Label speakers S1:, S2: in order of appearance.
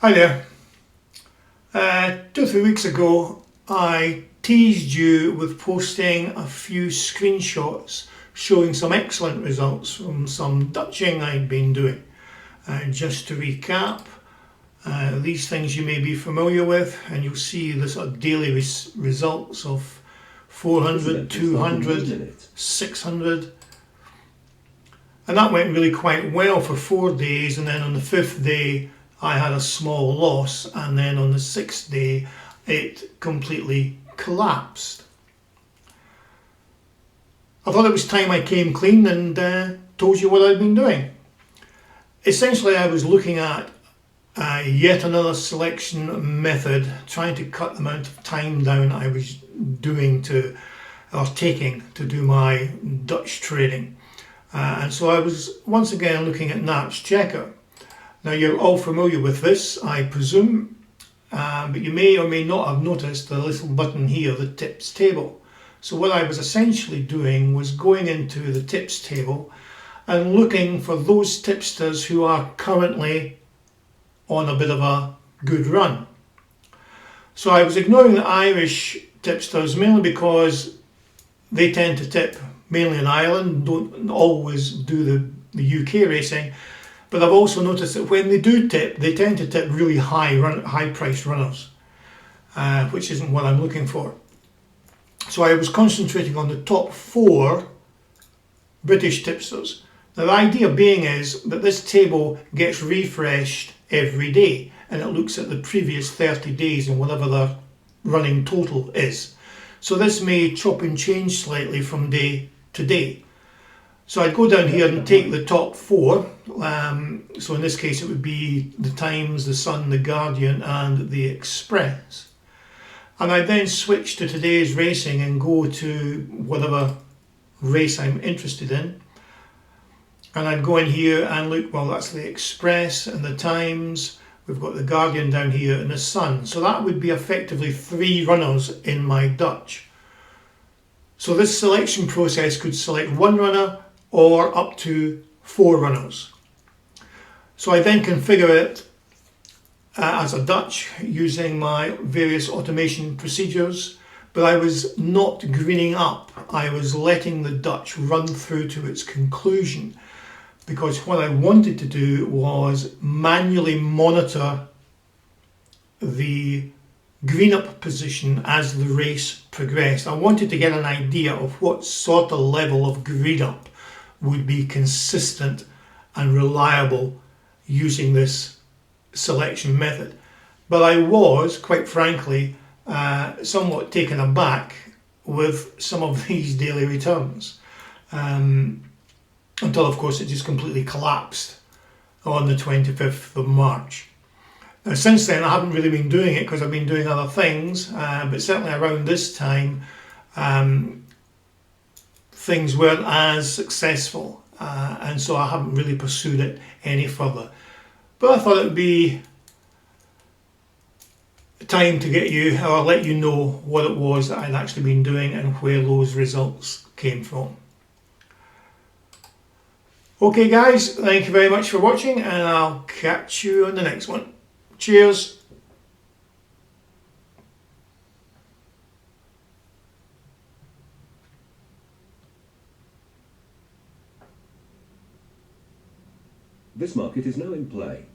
S1: Hi there. 2 or 3 weeks ago I teased you with posting a few screenshots showing some excellent results from some Dutching I'd been doing. Just to recap, these things you may be familiar with, and you'll see the sort of daily results of 400, 200, 600. And that went really quite well for 4 days, and then on the 5th day I had a small loss, and then on the 6th day it completely collapsed. I thought it was time I came clean and told you what I'd been doing. Essentially I was looking at yet another selection method, trying to cut the amount of time down I was taking to do my Dutch trading. And so I was once again looking at Naps Checker. Now you're all familiar with this, I presume, but you may or may not have noticed the little button here, the tips table. So what I was essentially doing was going into the tips table and looking for those tipsters who are currently on a bit of a good run. So I was ignoring the Irish tipsters mainly because they tend to tip mainly in Ireland, don't always do the UK racing. But I've also noticed that when they do tip, they tend to tip really high priced runners, which isn't what I'm looking for. So I was concentrating on the top 4 British tipsters. Now the idea being is that this table gets refreshed every day, and it looks at the previous 30 days and whatever the running total is. So this may chop and change slightly from day to day. So I'd go down here and take the top 4, so in this case it would be the Times, the Sun, the Guardian and the Express. And I'd then switch to today's racing and go to whatever race I'm interested in. And I'd go in here and look, well that's the Express and the Times, we've got the Guardian down here and the Sun. So that would be effectively 3 runners in my Dutch. So this selection process could select 1 runner or up to 4 runners. So I then configure it as a Dutch using my various automation procedures, but I was not greening up, I was letting the Dutch run through to its conclusion, because what I wanted to do was manually monitor the green up position as the race progressed. I wanted to get an idea of what sort of level of green up would be consistent and reliable using this selection method. But I was, quite frankly, somewhat taken aback with some of these daily returns, until of course it just completely collapsed on the 25th of March. Now since then I haven't really been doing it because I've been doing other things, but certainly around this time things weren't as successful, and so I haven't really pursued it any further. But I thought it would be time to get you, or let you know what it was that I'd actually been doing and where those results came from. Okay guys, thank you very much for watching, and I'll catch you on the next one. Cheers!
S2: This market is now in play.